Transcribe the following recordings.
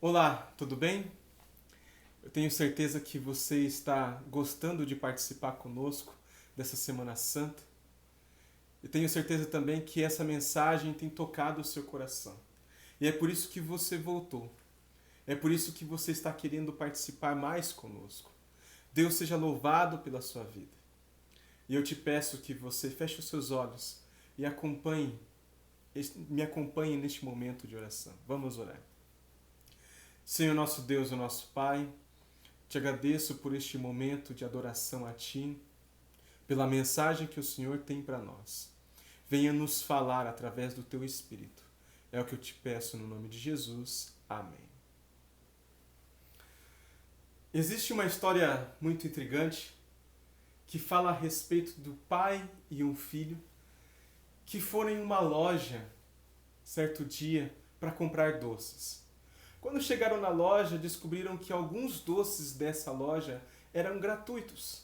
Olá, tudo bem? Eu tenho certeza que você está gostando de participar conosco dessa Semana Santa. Eu tenho certeza também que essa mensagem tem tocado o seu coração. E é por isso que você voltou. É por isso que você está querendo participar mais conosco. Deus seja louvado pela sua vida. E eu te peço que você feche os seus olhos e me acompanhe neste momento de oração. Vamos orar. Senhor nosso Deus, o nosso Pai, te agradeço por este momento de adoração a Ti, pela mensagem que o Senhor tem para nós. Venha nos falar através do Teu Espírito. É o que eu te peço no nome de Jesus. Amém. Existe uma história muito intrigante que fala a respeito do pai e um filho que foram em uma loja certo dia para comprar doces. Quando chegaram na loja, descobriram que alguns doces dessa loja eram gratuitos.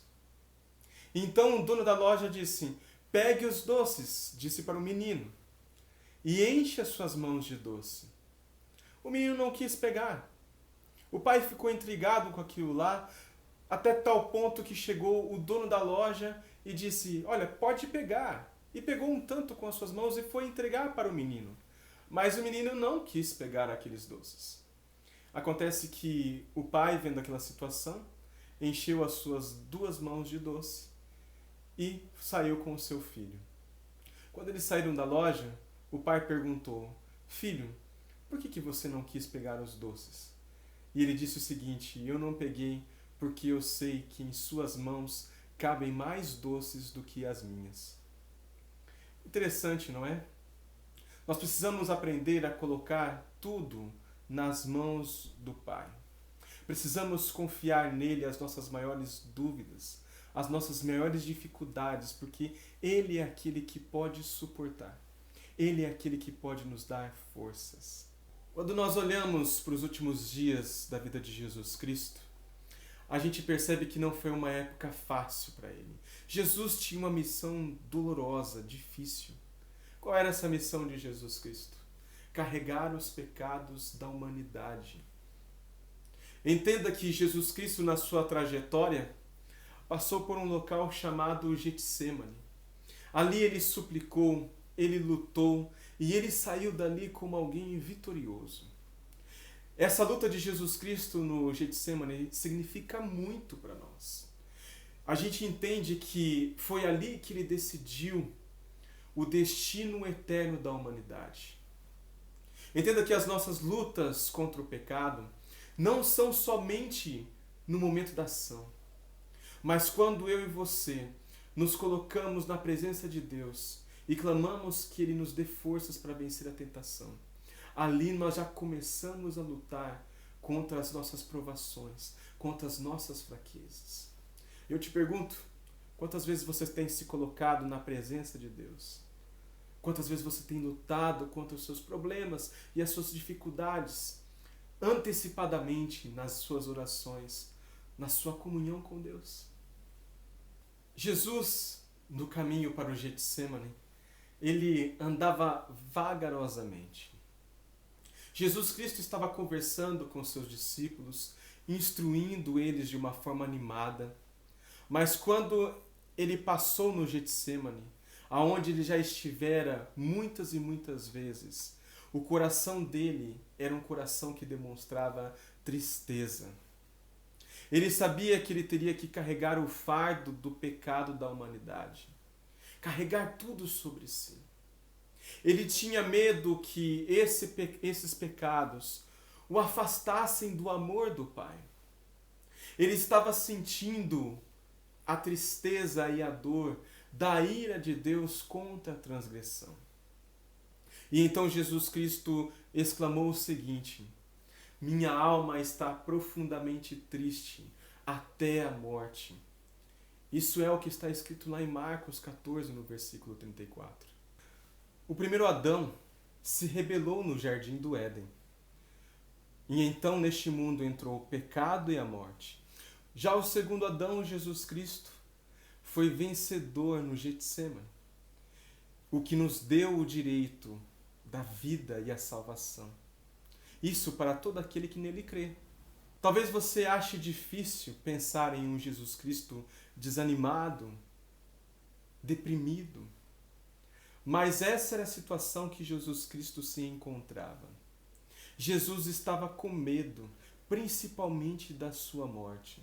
Então o dono da loja disse: "Pegue os doces", disse para o menino, "e enche as suas mãos de doce." O menino não quis pegar. O pai ficou intrigado com aquilo lá, até tal ponto que chegou o dono da loja e disse: "Olha, pode pegar." E pegou um tanto com as suas mãos e foi entregar para o menino. Mas o menino não quis pegar aqueles doces. Acontece que o pai, vendo aquela situação, encheu as suas duas mãos de doce e saiu com o seu filho. Quando eles saíram da loja, o pai perguntou: "Filho, por que você não quis pegar os doces?" E ele disse o seguinte: "Eu não peguei porque eu sei que em suas mãos cabem mais doces do que as minhas." Interessante, não é? Nós precisamos aprender a colocar tudo nas mãos do Pai. Precisamos confiar nele as nossas maiores dúvidas, as nossas maiores dificuldades, porque ele é aquele que pode suportar. Ele é aquele que pode nos dar forças. Quando nós olhamos para os últimos dias da vida de Jesus Cristo, a gente percebe que não foi uma época fácil para ele. Jesus tinha uma missão dolorosa, difícil. Qual era essa missão de Jesus Cristo? Carregar os pecados da humanidade. Entenda que Jesus Cristo, na sua trajetória, passou por um local chamado Getsêmani. Ali ele suplicou, ele lutou e ele saiu dali como alguém vitorioso. Essa luta de Jesus Cristo no Getsêmani significa muito para nós. A gente entende que foi ali que ele decidiu o destino eterno da humanidade. Entenda que as nossas lutas contra o pecado não são somente no momento da ação, mas quando eu e você nos colocamos na presença de Deus e clamamos que Ele nos dê forças para vencer a tentação. Ali nós já começamos a lutar contra as nossas provações, contra as nossas fraquezas. Eu te pergunto, quantas vezes você tem se colocado na presença de Deus? Quantas vezes você tem lutado contra os seus problemas e as suas dificuldades antecipadamente nas suas orações, na sua comunhão com Deus? Jesus, no caminho para o Getsêmani, ele andava vagarosamente. Jesus Cristo estava conversando com seus discípulos, instruindo eles de uma forma animada. Mas quando ele passou no Getsêmani, aonde ele já estivera muitas e muitas vezes, o coração dele era um coração que demonstrava tristeza. Ele sabia que ele teria que carregar o fardo do pecado da humanidade, carregar tudo sobre si. Ele tinha medo que esses pecados o afastassem do amor do Pai. Ele estava sentindo a tristeza e a dor da ira de Deus contra a transgressão. E então Jesus Cristo exclamou o seguinte: "Minha alma está profundamente triste até a morte." Isso é o que está escrito lá em Marcos 14, no versículo 34. O primeiro Adão se rebelou no jardim do Éden. E então neste mundo entrou o pecado e a morte. Já o segundo Adão, Jesus Cristo, foi vencedor no Getsêmani, o que nos deu o direito da vida e a salvação. Isso para todo aquele que nele crê. Talvez você ache difícil pensar em um Jesus Cristo desanimado, deprimido. Mas essa era a situação que Jesus Cristo se encontrava. Jesus estava com medo, principalmente da sua morte.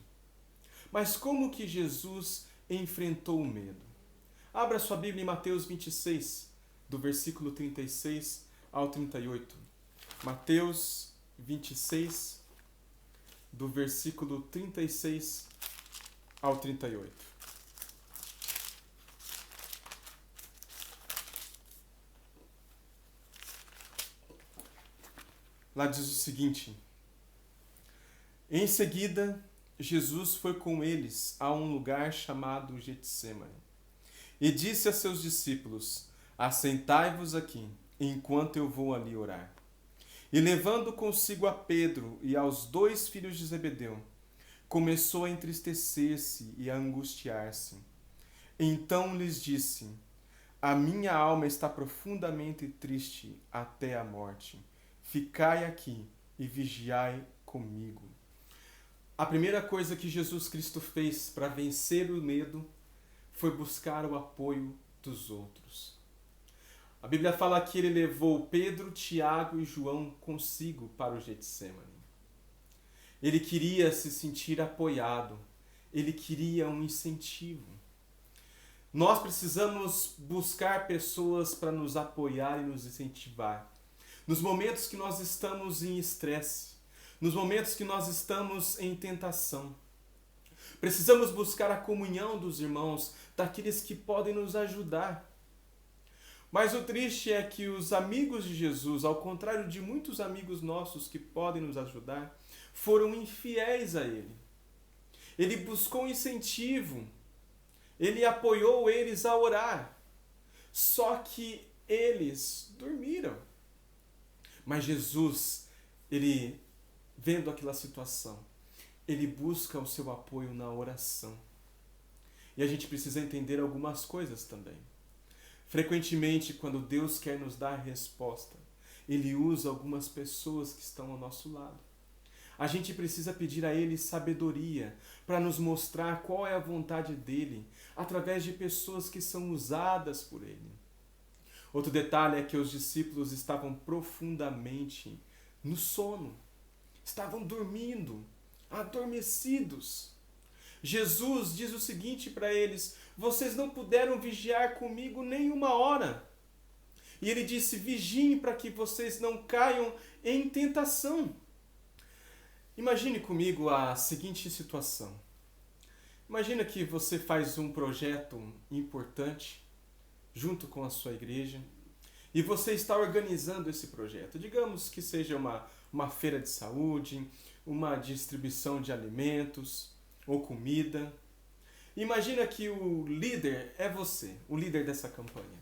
Mas como que Jesus enfrentou o medo? Abra sua Bíblia em Mateus 26, do versículo 36 ao 38. Mateus 26, do versículo 36 ao 38. Lá diz o seguinte: em seguida, Jesus foi com eles a um lugar chamado Getsêmani e disse a seus discípulos: assentai-vos aqui, enquanto eu vou ali orar. E levando consigo a Pedro e aos 2 filhos de Zebedeu, começou a entristecer-se e a angustiar-se. Então lhes disse: a minha alma está profundamente triste até a morte. Ficai aqui e vigiai comigo. A primeira coisa que Jesus Cristo fez para vencer o medo foi buscar o apoio dos outros. A Bíblia fala que ele levou Pedro, Tiago e João consigo para o Getsêmani. Ele queria se sentir apoiado. Ele queria um incentivo. Nós precisamos buscar pessoas para nos apoiar e nos incentivar. Nos momentos que nós estamos em estresse, nos momentos que nós estamos em tentação. Precisamos buscar a comunhão dos irmãos, daqueles que podem nos ajudar. Mas o triste é que os amigos de Jesus, ao contrário de muitos amigos nossos que podem nos ajudar, foram infiéis a Ele. Ele buscou incentivo, Ele apoiou eles a orar, só que eles dormiram. Mas Jesus, Ele, vendo aquela situação, Ele busca o seu apoio na oração. E a gente precisa entender algumas coisas também. Frequentemente, quando Deus quer nos dar resposta, Ele usa algumas pessoas que estão ao nosso lado. A gente precisa pedir a Ele sabedoria para nos mostrar qual é a vontade dEle, através de pessoas que são usadas por Ele. Outro detalhe é que os discípulos estavam profundamente no sono. Estavam dormindo, adormecidos. Jesus diz o seguinte para eles: vocês não puderam vigiar comigo nem uma hora. E ele disse: vigiem para que vocês não caiam em tentação. Imagine comigo a seguinte situação. Imagina que você faz um projeto importante junto com a sua igreja e você está organizando esse projeto. Digamos que seja uma feira de saúde, uma distribuição de alimentos ou comida. Imagina que o líder é você, o líder dessa campanha.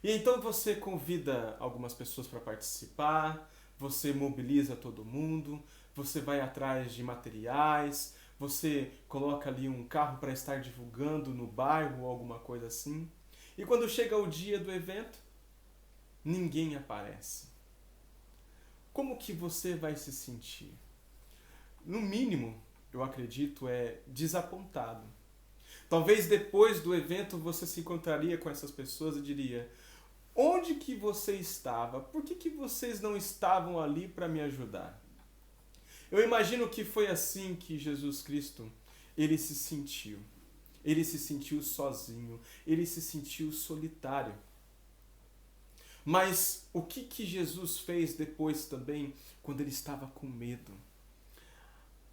E então você convida algumas pessoas para participar, você mobiliza todo mundo, você vai atrás de materiais, você coloca ali um carro para estar divulgando no bairro ou alguma coisa assim. E quando chega o dia do evento, ninguém aparece. Como que você vai se sentir? No mínimo, eu acredito, é desapontado. Talvez depois do evento você se encontraria com essas pessoas e diria: onde que você estava? Por que vocês não estavam ali para me ajudar? Eu imagino que foi assim que Jesus Cristo, ele se sentiu. Ele se sentiu sozinho, ele se sentiu solitário. Mas o que Jesus fez depois também, quando ele estava com medo?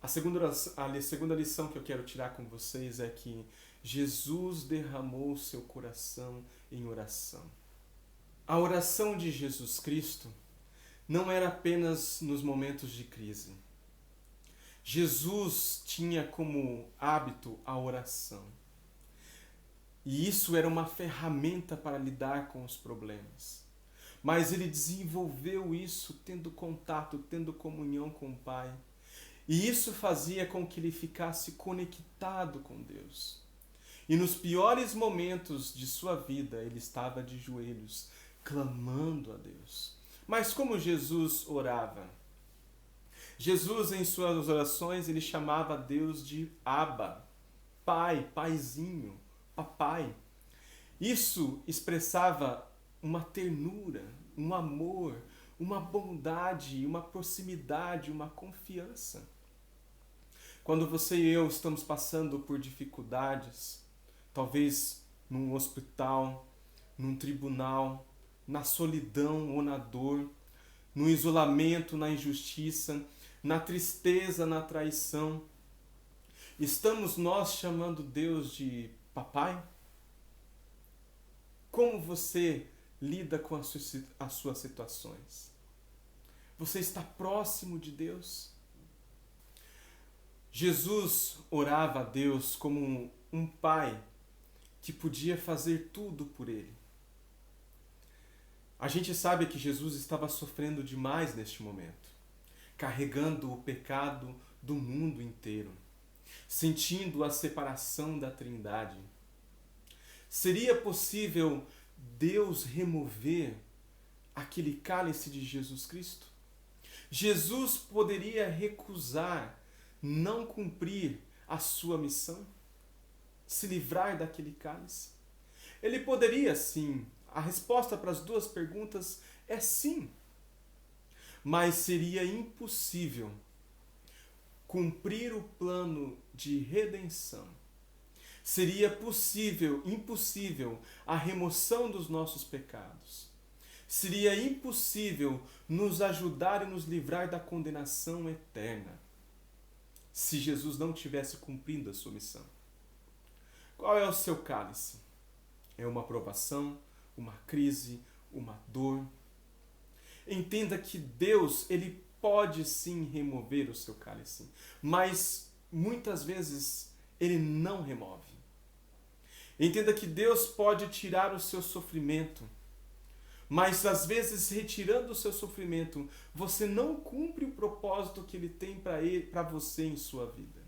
A segunda lição que eu quero tirar com vocês é que Jesus derramou seu coração em oração. A oração de Jesus Cristo não era apenas nos momentos de crise. Jesus tinha como hábito a oração. E isso era uma ferramenta para lidar com os problemas. Mas ele desenvolveu isso tendo contato, tendo comunhão com o Pai. E isso fazia com que ele ficasse conectado com Deus. E nos piores momentos de sua vida, ele estava de joelhos, clamando a Deus. Mas como Jesus orava? Jesus, em suas orações, ele chamava Deus de Abba, pai, paizinho, papai. Isso expressava uma ternura, um amor, uma bondade, uma proximidade, uma confiança. Quando você e eu estamos passando por dificuldades, talvez num hospital, num tribunal, na solidão ou na dor, no isolamento, na injustiça, na tristeza, na traição, estamos nós chamando Deus de papai? Como você lida com as suas situações? Você está próximo de Deus? Jesus orava a Deus como um pai que podia fazer tudo por ele. A gente sabe que Jesus estava sofrendo demais neste momento, carregando o pecado do mundo inteiro, sentindo a separação da Trindade. Seria possível Deus remover aquele cálice de Jesus Cristo? Jesus poderia recusar não cumprir a sua missão? Se livrar daquele cálice? Ele poderia, sim. A resposta para as duas perguntas é sim. Mas seria impossível cumprir o plano de redenção. Seria impossível a remoção dos nossos pecados. Seria impossível nos ajudar e nos livrar da condenação eterna, se Jesus não tivesse cumprindo a sua missão. Qual é o seu cálice? É uma provação, uma crise, uma dor? Entenda que Deus, ele pode sim remover o seu cálice, mas muitas vezes ele não remove. Entenda que Deus pode tirar o seu sofrimento, mas às vezes retirando o seu sofrimento, você não cumpre o propósito que ele tem para você em sua vida.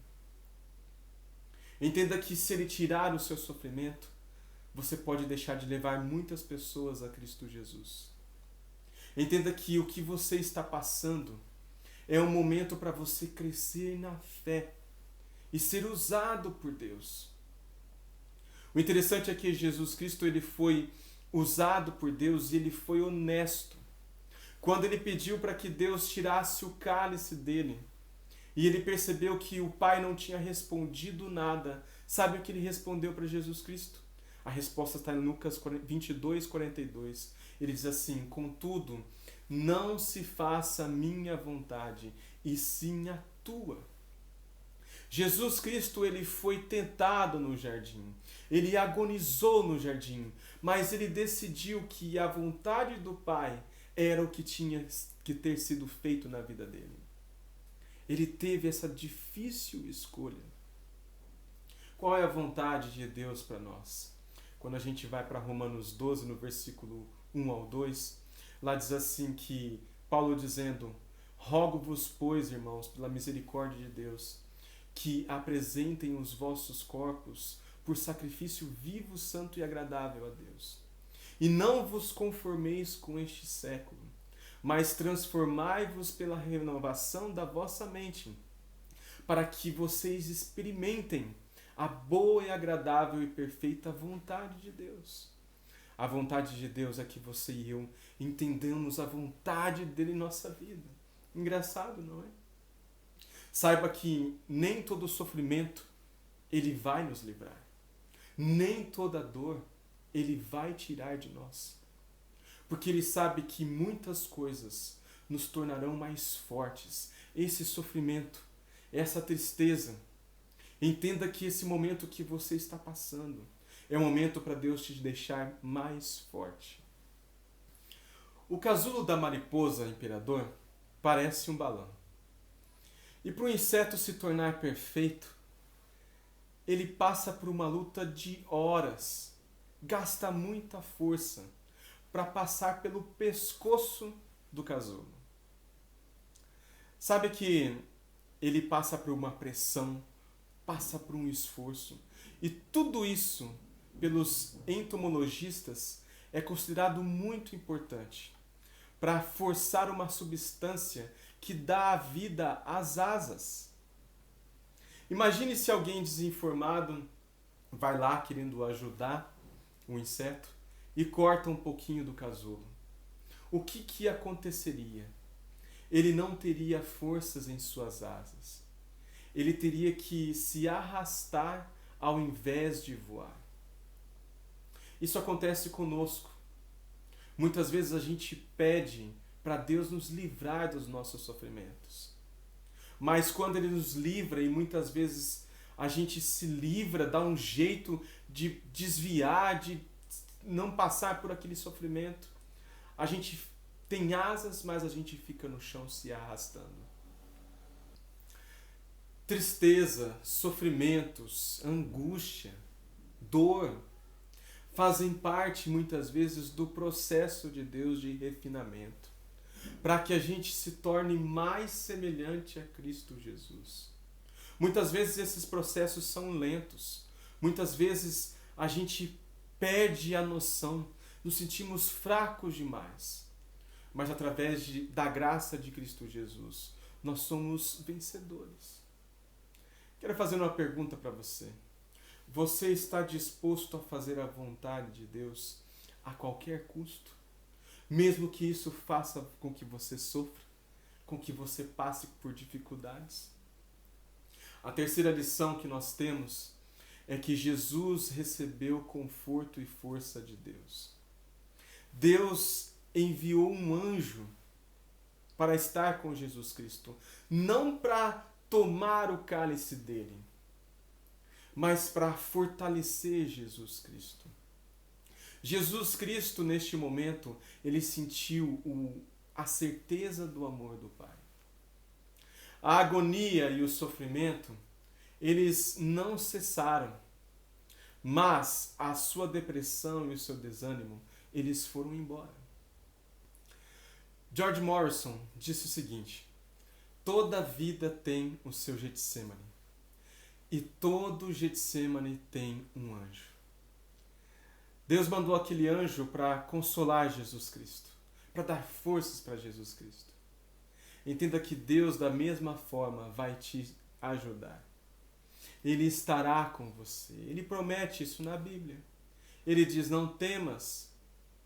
Entenda que se ele tirar o seu sofrimento, você pode deixar de levar muitas pessoas a Cristo Jesus. Entenda que o que você está passando é um momento para você crescer na fé e ser usado por Deus. O interessante é que Jesus Cristo, ele foi usado por Deus e ele foi honesto. Quando ele pediu para que Deus tirasse o cálice dele e ele percebeu que o Pai não tinha respondido nada, sabe o que ele respondeu para Jesus Cristo? A resposta está em Lucas 22, 42. Ele diz assim: contudo, não se faça a minha vontade, e sim a tua. Jesus Cristo, ele foi tentado no jardim, ele agonizou no jardim, mas ele decidiu que a vontade do Pai era o que tinha que ter sido feito na vida dele. Ele teve essa difícil escolha. Qual é a vontade de Deus para nós? Quando a gente vai para Romanos 12, no versículo 1 ao 2, lá diz assim que Paulo dizendo: rogo-vos, pois, irmãos, pela misericórdia de Deus, que apresentem os vossos corpos por sacrifício vivo, santo e agradável a Deus. E não vos conformeis com este século, mas transformai-vos pela renovação da vossa mente, para que vocês experimentem a boa e agradável e perfeita vontade de Deus. A vontade de Deus é que você e eu entendamos a vontade dele em nossa vida. Engraçado, não é? Saiba que nem todo sofrimento ele vai nos livrar. Nem toda dor ele vai tirar de nós. Porque ele sabe que muitas coisas nos tornarão mais fortes. Esse sofrimento, essa tristeza. Entenda que esse momento que você está passando é um momento para Deus te deixar mais forte. O casulo da mariposa imperador parece um balão. E para o inseto se tornar perfeito, ele passa por uma luta de horas, gasta muita força para passar pelo pescoço do casulo. Sabe que ele passa por uma pressão, passa por um esforço, e tudo isso, pelos entomologistas, é considerado muito importante para forçar uma substância que dá a vida às asas. Imagine se alguém desinformado vai lá querendo ajudar o inseto e corta um pouquinho do casulo. O que aconteceria? Ele não teria forças em suas asas. Ele teria que se arrastar ao invés de voar. Isso acontece conosco. Muitas vezes a gente pede para Deus nos livrar dos nossos sofrimentos. Mas quando Ele nos livra, e muitas vezes a gente se livra, dá um jeito de desviar, de não passar por aquele sofrimento, a gente tem asas, mas a gente fica no chão se arrastando. Tristeza, sofrimentos, angústia, dor, fazem parte muitas vezes do processo de Deus de refinamento, para que a gente se torne mais semelhante a Cristo Jesus. Muitas vezes esses processos são lentos, muitas vezes a gente perde a noção, nos sentimos fracos demais, mas através da graça de Cristo Jesus, nós somos vencedores. Quero fazer uma pergunta para você. Você está disposto a fazer a vontade de Deus a qualquer custo? Mesmo que isso faça com que você sofra, com que você passe por dificuldades? A terceira lição que nós temos é que Jesus recebeu conforto e força de Deus. Deus enviou um anjo para estar com Jesus Cristo, não para tomar o cálice dele, mas para fortalecer Jesus Cristo. Jesus Cristo, neste momento, ele sentiu a certeza do amor do Pai. A agonia e o sofrimento, eles não cessaram, mas a sua depressão e o seu desânimo, eles foram embora. George Morrison disse o seguinte: toda vida tem o seu Getsemane, e todo Getsemane tem um anjo. Deus mandou aquele anjo para consolar Jesus Cristo, para dar forças para Jesus Cristo. Entenda que Deus, da mesma forma, vai te ajudar. Ele estará com você. Ele promete isso na Bíblia. Ele diz: não temas,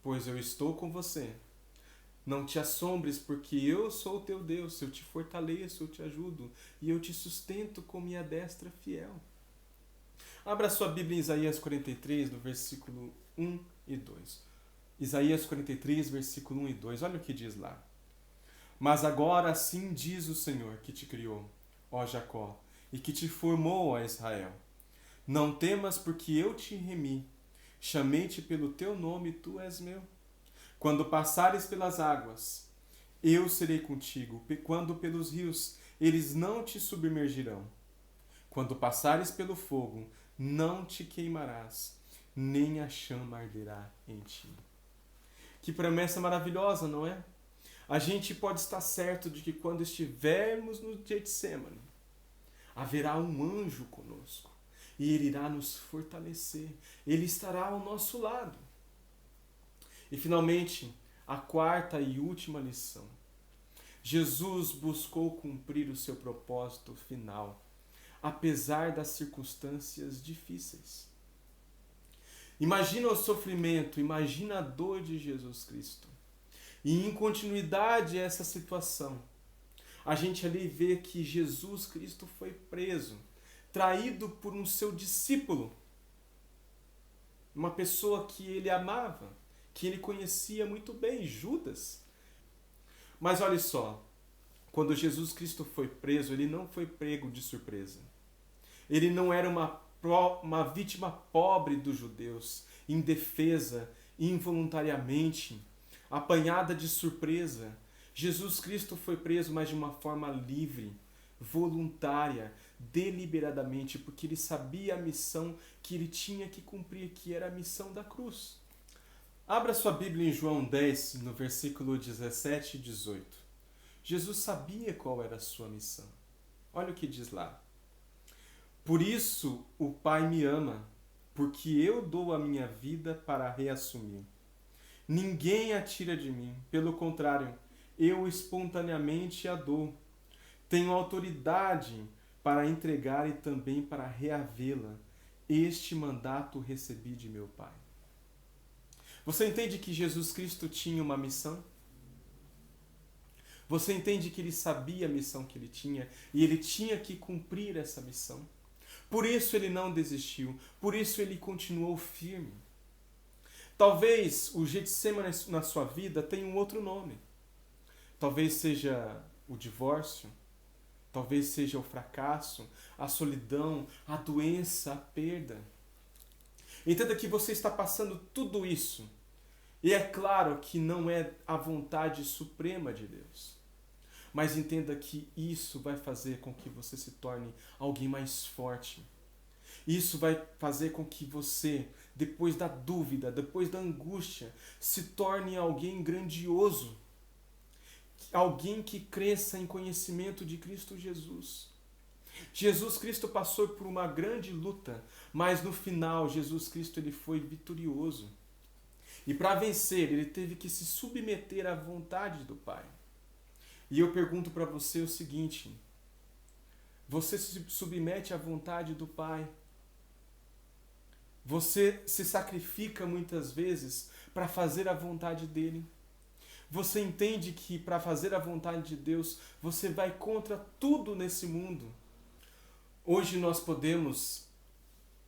pois eu estou com você. Não te assombres, porque eu sou o teu Deus, eu te fortaleço, eu te ajudo e eu te sustento com minha destra fiel. Abra sua Bíblia em Isaías 43, no versículo 1 e 2. Isaías 43, versículo 1 e 2. Olha o que diz lá. Mas agora assim diz o Senhor que te criou, ó Jacó, e que te formou, ó Israel. Não temas, porque eu te remi. Chamei-te pelo teu nome, tu és meu. Quando passares pelas águas, eu serei contigo. Quando pelos rios, eles não te submergirão. Quando passares pelo fogo, não te queimarás, nem a chama arderá em ti. Que promessa maravilhosa, não é? A gente pode estar certo de que quando estivermos no Getsemane, haverá um anjo conosco. E ele irá nos fortalecer. Ele estará ao nosso lado. E finalmente, a quarta e última lição. Jesus buscou cumprir o seu propósito final, apesar das circunstâncias difíceis. Imagina o sofrimento, imagina a dor de Jesus Cristo. E em continuidade a essa situação, a gente ali vê que Jesus Cristo foi preso, traído por um seu discípulo, uma pessoa que ele amava, que ele conhecia muito bem, Judas. Mas olha só, quando Jesus Cristo foi preso, ele não foi pego de surpresa. Ele não era uma vítima pobre dos judeus, indefesa, involuntariamente, apanhada de surpresa. Jesus Cristo foi preso, mas de uma forma livre, voluntária, deliberadamente, porque ele sabia a missão que ele tinha que cumprir, que era a missão da cruz. Abra sua Bíblia em João 10, no versículo 17 e 18. Jesus sabia qual era a sua missão. Olha o que diz lá. Por isso o Pai me ama, porque eu dou a minha vida para reassumir. Ninguém a tira de mim, pelo contrário, eu espontaneamente a dou. Tenho autoridade para entregar e também para reavê-la. Este mandato recebi de meu Pai. Você entende que Jesus Cristo tinha uma missão? Você entende que ele sabia a missão que ele tinha e ele tinha que cumprir essa missão? Por isso ele não desistiu, por isso ele continuou firme. Talvez o Getsêmani na sua vida tenha um outro nome. Talvez seja o divórcio, talvez seja o fracasso, a solidão, a doença, a perda. Entenda que você está passando tudo isso. E é claro que não é a vontade suprema de Deus. Mas entenda que isso vai fazer com que você se torne alguém mais forte. Isso vai fazer com que você, depois da dúvida, depois da angústia, se torne alguém grandioso. Alguém que cresça em conhecimento de Cristo Jesus. Jesus Cristo passou por uma grande luta, mas no final Jesus Cristo ele foi vitorioso. E para vencer, ele teve que se submeter à vontade do Pai. E eu pergunto para você o seguinte: você se submete à vontade do Pai? Você se sacrifica muitas vezes para fazer a vontade dele? Você entende que para fazer a vontade de Deus, você vai contra tudo nesse mundo? Hoje nós podemos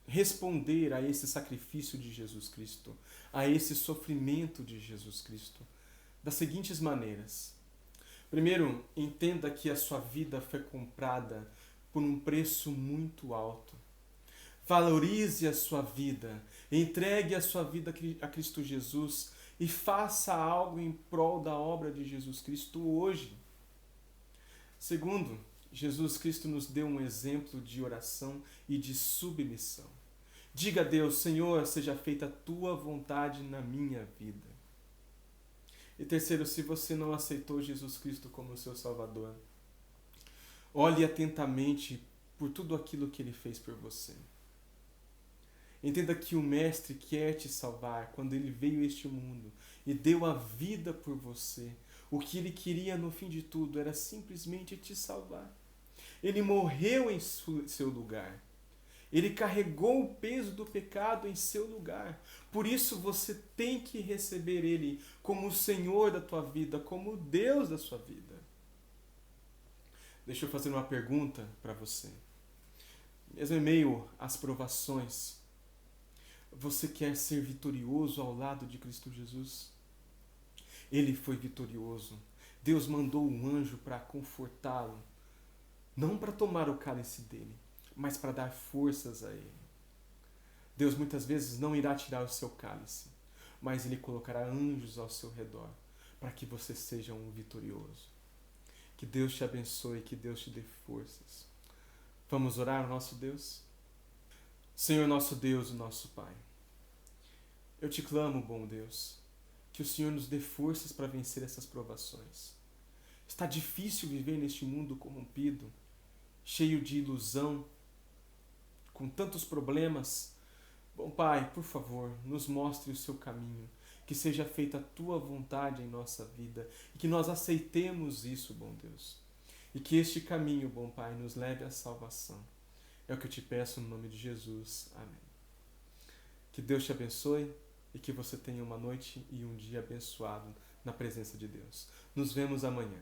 responder a esse sacrifício de Jesus Cristo, a esse sofrimento de Jesus Cristo, das seguintes maneiras. Primeiro, entenda que a sua vida foi comprada por um preço muito alto. Valorize a sua vida, entregue a sua vida a Cristo Jesus e faça algo em prol da obra de Jesus Cristo hoje. Segundo, Jesus Cristo nos deu um exemplo de oração e de submissão. Diga a Deus: Senhor, seja feita a tua vontade na minha vida. E terceiro, se você não aceitou Jesus Cristo como seu Salvador, olhe atentamente por tudo aquilo que ele fez por você. Entenda que o Mestre quer te salvar quando ele veio a este mundo e deu a vida por você. O que ele queria no fim de tudo era simplesmente te salvar. Ele morreu em seu lugar. Ele carregou o peso do pecado em seu lugar. Por isso você tem que receber ele como o Senhor da tua vida, como o Deus da sua vida. Deixa eu fazer uma pergunta para você. Mesmo em meio às provações, você quer ser vitorioso ao lado de Cristo Jesus? Ele foi vitorioso. Deus mandou um anjo para confortá-lo, não para tomar o cálice dele, mas para dar forças a ele. Deus muitas vezes não irá tirar o seu cálice, mas ele colocará anjos ao seu redor para que você seja um vitorioso. Que Deus te abençoe, que Deus te dê forças. Vamos orar ao nosso Deus? Senhor nosso Deus, nosso Pai, eu te clamo, bom Deus, que o Senhor nos dê forças para vencer essas provações. Está difícil viver neste mundo corrompido, cheio de ilusão, com tantos problemas. Bom Pai, por favor, nos mostre o seu caminho, que seja feita a tua vontade em nossa vida e que nós aceitemos isso, bom Deus. E que este caminho, bom Pai, nos leve à salvação. É o que eu te peço no nome de Jesus. Amém. Que Deus te abençoe e que você tenha uma noite e um dia abençoado na presença de Deus. Nos vemos amanhã.